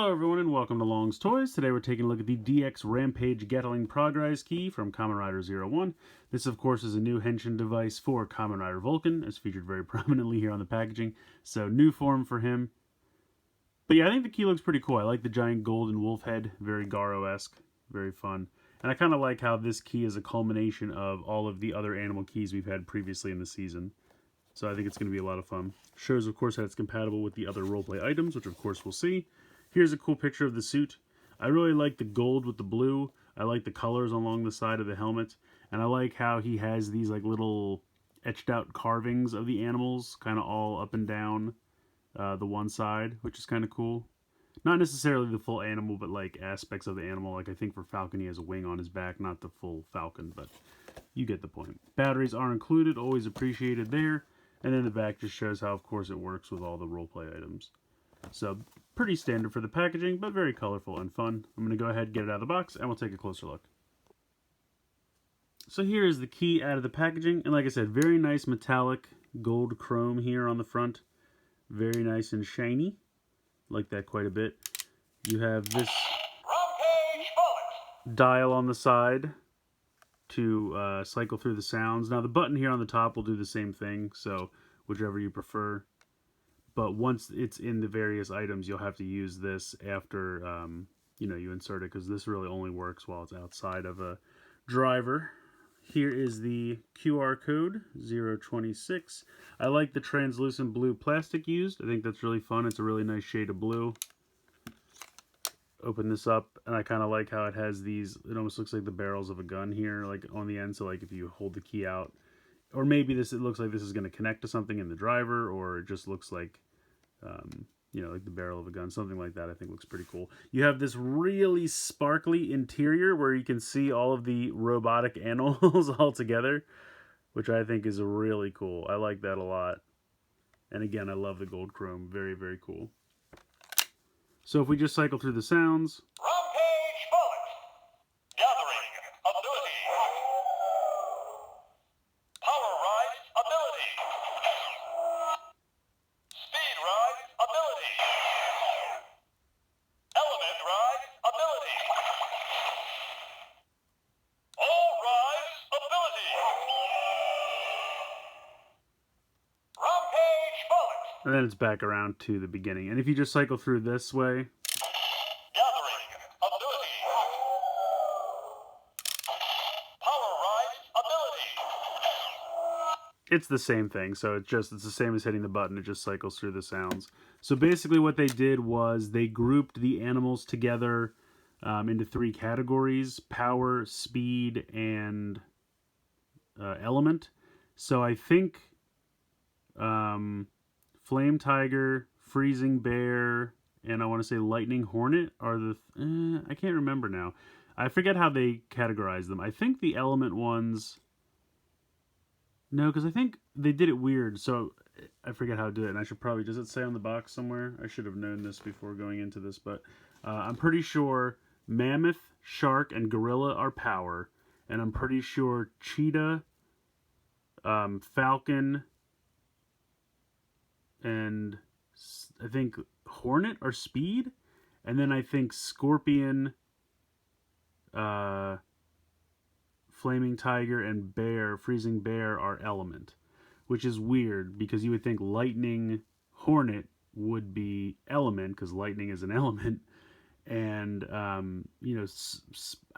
Hello everyone and welcome to Long's Toys. Today we're taking a look at the DX Rampage Gatling Progrise key from Kamen Rider 01. This of course is a new henshin device for Kamen Rider Vulcan. It's featured very prominently here on the packaging. So new form for him. But yeah, I think the key looks pretty cool. I like the giant golden wolf head. Very Garo-esque. Very fun. And I kind of like how this key is a culmination of all of the other animal keys we've had previously in the season. So I think it's going to be a lot of fun. Shows of course that it's compatible with the other roleplay items, which of course we'll see. Here's a cool picture of the suit. I really like the gold with the blue. I like the colors along the side of the helmet. And I like how he has these like little etched out carvings of the animals kind of all up and down the one side, which is kind of cool. Not necessarily the full animal, but like aspects of the animal. Like I think for Falcon he has a wing on his back, not the full Falcon, but you get the point. Batteries are included, always appreciated there. And then the back just shows how of course it works with all the roleplay items. So pretty standard for the packaging, but very colorful and fun. I'm going to go ahead and get it out of the box, and we'll take a closer look. So here is the key out of the packaging, and like I said, very nice metallic gold chrome here on the front. Very nice and shiny. Like that quite a bit. You have this dial on the side to cycle through the sounds. Now the button here on the top will do the same thing, so whichever you prefer. But once it's in the various items, you'll have to use this after, you insert it, because this really only works while it's outside of a driver. Here is the QR code, 026. I like the translucent blue plastic used. I think that's really fun. It's a really nice shade of blue. Open this up, and I kind of like how it has these, it almost looks like the barrels of a gun here, like on the end, so like if you hold the key out, or maybe it looks like this is going to connect to something in the driver, or it just looks like, like the barrel of a gun. Something like that I think looks pretty cool. You have this really sparkly interior where you can see all of the robotic animals all together, which I think is really cool. I like that a lot. And again, I love the gold chrome. Very, very cool. So if we just cycle through the sounds... Rampage Bullet. Gathering ability. Power Ride ability. Speed Ride ability. Element Ride ability. All Rise ability. Rampage Bullet. And then it's back around to the beginning. And if you just cycle through this way... Gathering ability. Power Ride ability. It's the same thing, so it's the same as hitting the button, it just cycles through the sounds. So basically what they did was they grouped the animals together into 3 categories: power, speed, and element. So I think Flame Tiger, Freezing Bear, and I want to say Lightning Hornet are the... I can't remember now. I forget how they categorize them. I think the element ones... No, because I think they did it weird, so I forget how to do it, and I should probably... Does it say on the box somewhere? I should have known this before going into this, but I'm pretty sure Mammoth, Shark, and Gorilla are power, and I'm pretty sure Cheetah, Falcon, and I think Hornet are speed, and then I think Scorpion, Flaming Tiger, and Bear, Freezing Bear are element, which is weird because you would think Lightning Hornet would be element because lightning is an element, and I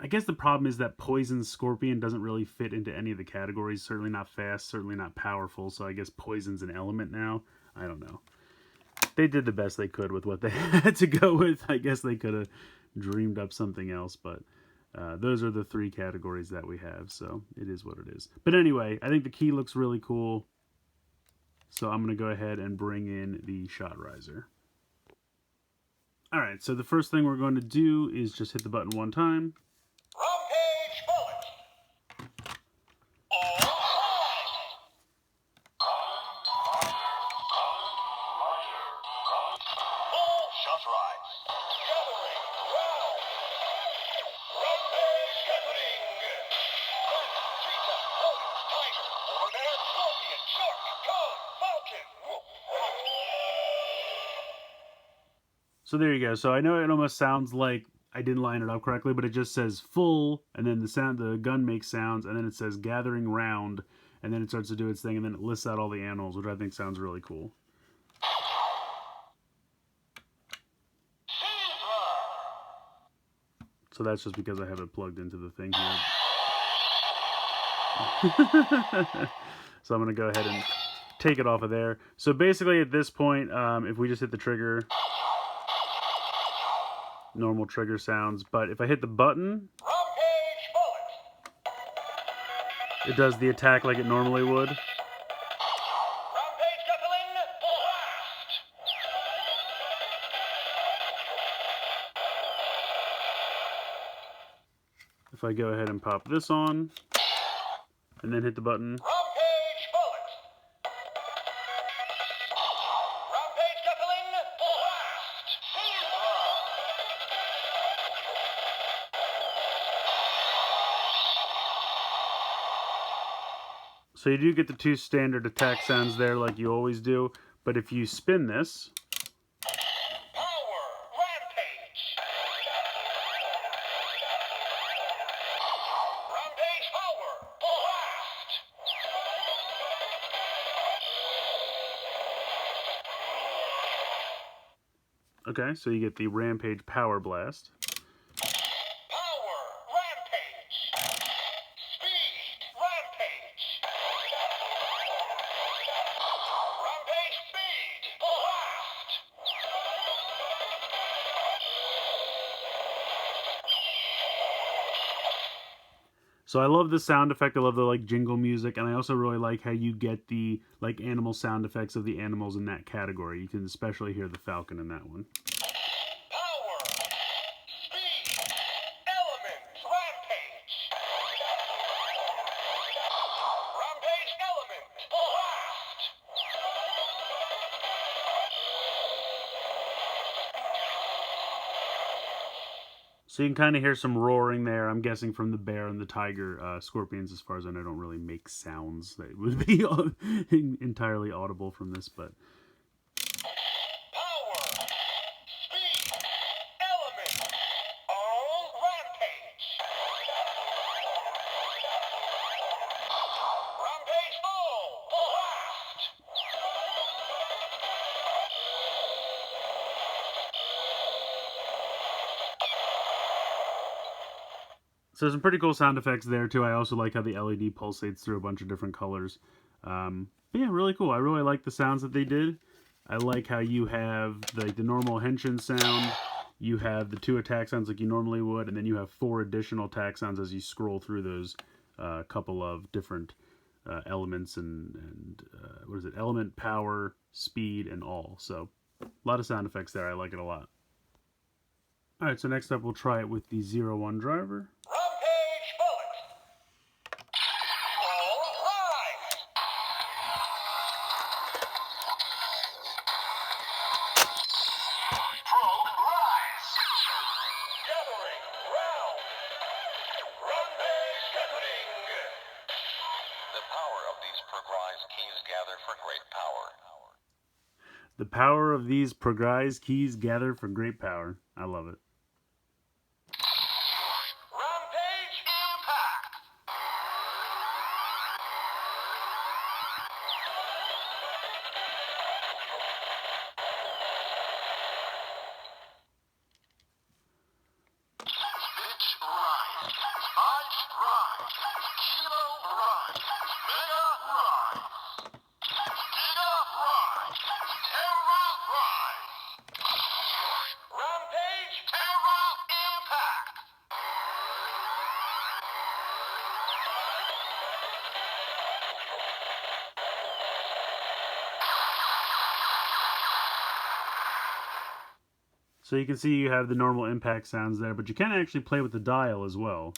guess the problem is that Poison Scorpion doesn't really fit into any of the categories. Certainly not fast, certainly not powerful, so I guess Poison's an element now. I don't know. They did the best they could with what they had to go with. I guess they could have dreamed up something else, but those are the 3 categories that we have, so it is what it is. But anyway, I think the key looks really cool, so I'm going to go ahead and bring in the shot riser. Alright, so the first thing we're going to do is just hit the button 1 time. Rampage Bullet. All Full shot rides. Gathering round. Rampage Gatling. Cheetah, Wolf, Tiger, Overbear, Scorpion, Shark, Kamen, Falcon. So So there you go. So I know it almost sounds like I didn't line it up correctly, but it just says full, and then the gun makes sounds, and then it says gathering round, and then it starts to do its thing, and then it lists out all the animals, which I think sounds really cool. So that's just because I have it plugged into the thing here. So I'm going to go ahead and take it off of there. So basically at this point, if we just hit the trigger, normal trigger sounds, but if I hit the button, Rampage Bullet. it does the attack like it normally would. Rampage Gatling Blast. If I go ahead and pop this on, and then hit the button, Rampage Bullet. Rampage Gatling Blast. so you do get the two standard attack sounds there like you always do, but if you spin this, Power Rampage. Rampage Power Blast. okay, so you get the Rampage Power Blast. Power Rampage. Speed Rampage. Rampage Speed Blast. So I love the sound effect. I love the like jingle music, and I also really like how you get the like animal sound effects of the animals in that category. You can especially hear the falcon in that one. Power. Speed. Element. Rampage. Rampage Element. Blast. So you can kind of hear some roaring there. I'm guessing from the bear and the tiger. Scorpions, as far as I know, don't really make sounds that would be entirely audible from this, but Power. Speed. Element. All Rampage. Rampage All. Blast. so some pretty cool sound effects there too. I also like how the LED pulsates through a bunch of different colors. But yeah, really cool. I really like the sounds that they did. I like how you have the normal henshin sound, you have the two attack sounds like you normally would, and then you have 4 additional attack sounds as you scroll through those couple of different elements and what is it? Element, power, speed, and all. So a lot of sound effects there. I like it a lot. All right, so next up we'll try it with the 01 driver. Rampage Bullet. All rise. Progrise. Gathering round. Rampage Gatling. The power of these Progrise keys gather for great power. The power of these Progrise keys gather for great power. I love it. Rampage Impact. Bitch rise. Spice rise. Kilo rise. Mega rise. Giga rise. Terra rise. Rampage Terra Impact. So you can see you have the normal impact sounds there, but you can actually play with the dial as well.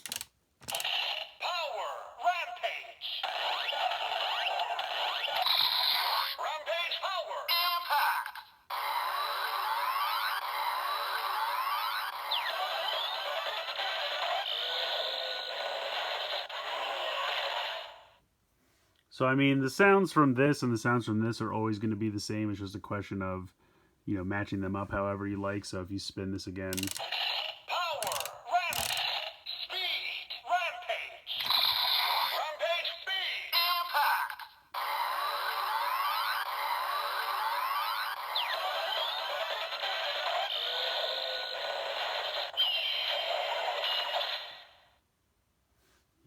Power Rampage. Rampage Power Impact. So I mean, the sounds from this and the sounds from this are always going to be the same. It's just a question of, matching them up however you like. So if you spin this again, Power, ramp, speed, rampage. Rampage speed, impact.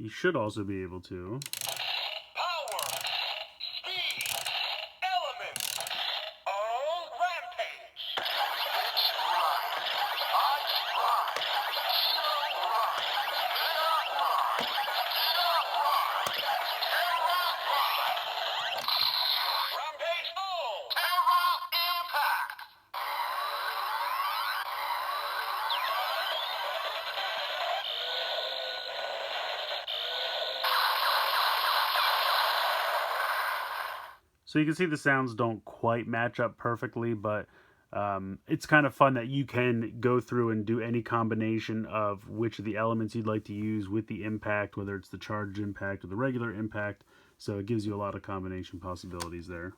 you should also be able to. Power, speed, element. All rampage. It's right. I run. Zero run. Terra run. Terra run. Terra run. Rampage all. Terra impact. So you can see the sounds don't quite match up perfectly, but it's kind of fun that you can go through and do any combination of which of the elements you'd like to use with the impact, whether it's the charged impact or the regular impact. So it gives you a lot of combination possibilities there.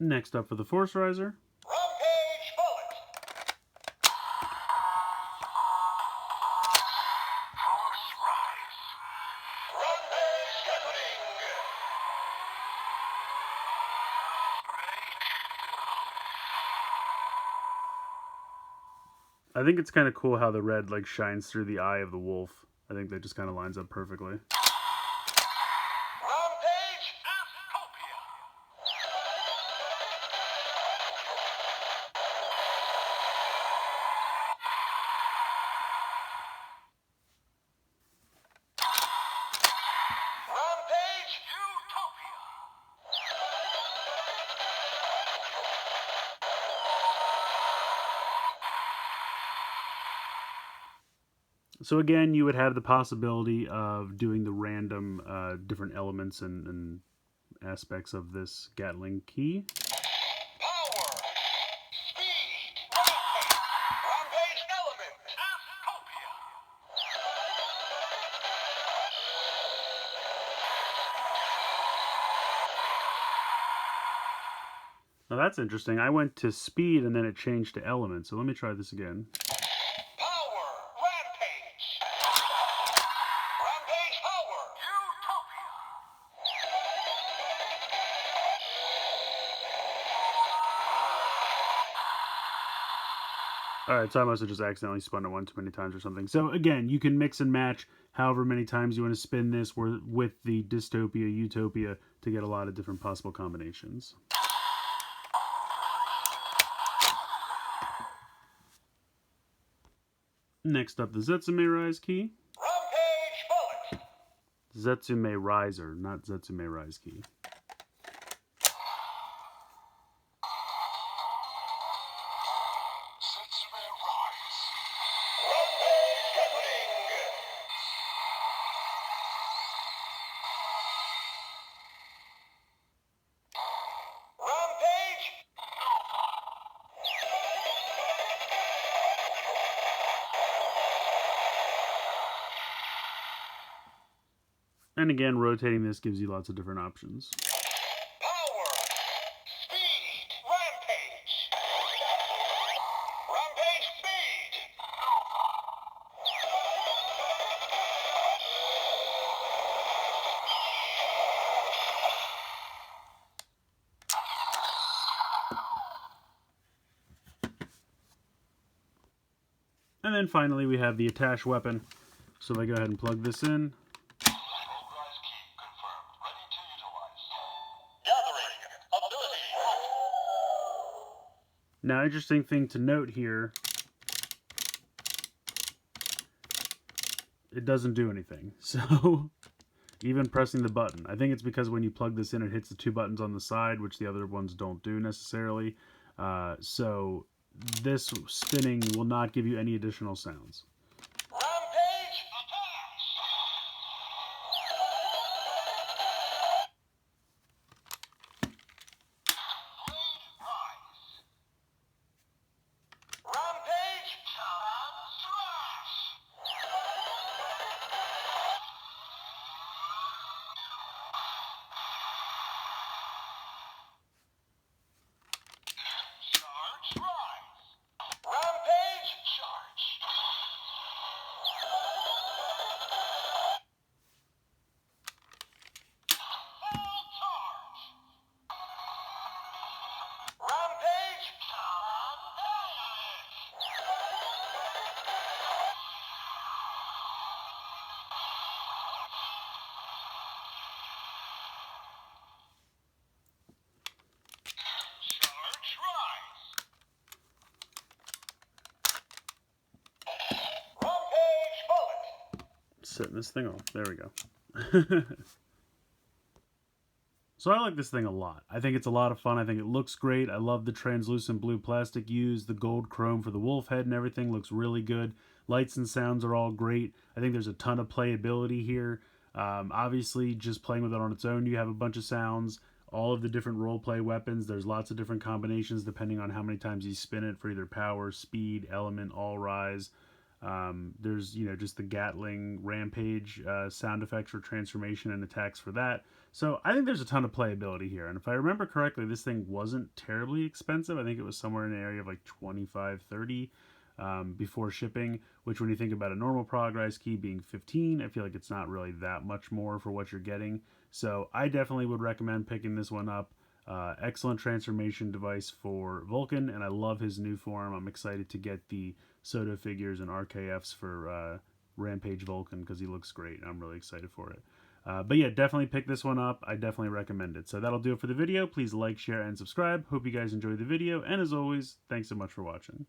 Next up for the Force Riser. Rampage bullet. Force rise. Rampage Gatling. I think it's kind of cool how the red like shines through the eye of the wolf. I think that just kind of lines up perfectly. Rampage Astopia. Rampage Utopia. So again, you would have the possibility of doing the random different elements and aspects of this Gatling key. Power. Speed. Rampage. Rampage element. Astopia. Now that's interesting. I went to speed and then it changed to element. So let me try this again. Power. Rampage. Rampage power. Utopia. Alright, so I must have just accidentally spun it one too many times or something. So again, you can mix and match however many times you want to spin this with the dystopia, utopia to get a lot of different possible combinations. Next up, the Zetsume Rise key. Rampage bullet. Zetsume Riser, not Zetsume Rise key. Zetsume rise. Rampage Gatling. Rampage. And again, rotating this gives you lots of different options. Power. Speed. Rampage. Rampage speed. And then finally, we have the Attache Weapon. So if I go ahead and plug this in, Progrise key confirmed. Ready to utilize. Gathering. Ability. now interesting thing to note here, it doesn't do anything. So even pressing the button, I think it's because when you plug this in, it hits the two buttons on the side, which the other ones don't do necessarily. So this spinning will not give you any additional sounds. Rampage attack. Blade rise. Rampage Kamen slash. setting this thing off. There we go. So I like this thing a lot. I think it's a lot of fun. I think it looks great. I love the translucent blue plastic used. The gold chrome for the wolf head and everything looks really good. Lights and sounds are all great. I think there's a ton of playability here. Obviously, just playing with it on its own, you have a bunch of sounds. All of the different roleplay weapons, there's lots of different combinations depending on how many times you spin it for either power, speed, element, all rise. There's, just the Gatling Rampage sound effects for transformation and attacks for that. So I think there's a ton of playability here. And if I remember correctly, this thing wasn't terribly expensive. I think it was somewhere in the area of like $25, $30 before shipping, which when you think about a normal Progrise key being $15, I feel like it's not really that much more for what you're getting. So I definitely would recommend picking this one up. Excellent transformation device for Vulcan, and I love his new form. I'm excited to get the Soto figures and RKFs for Rampage Vulcan because he looks great. I'm really excited for it. But yeah, definitely pick this one up. I definitely recommend it. So that'll do it for the video. Please like, share, and subscribe. Hope you guys enjoyed the video. And as always, thanks so much for watching.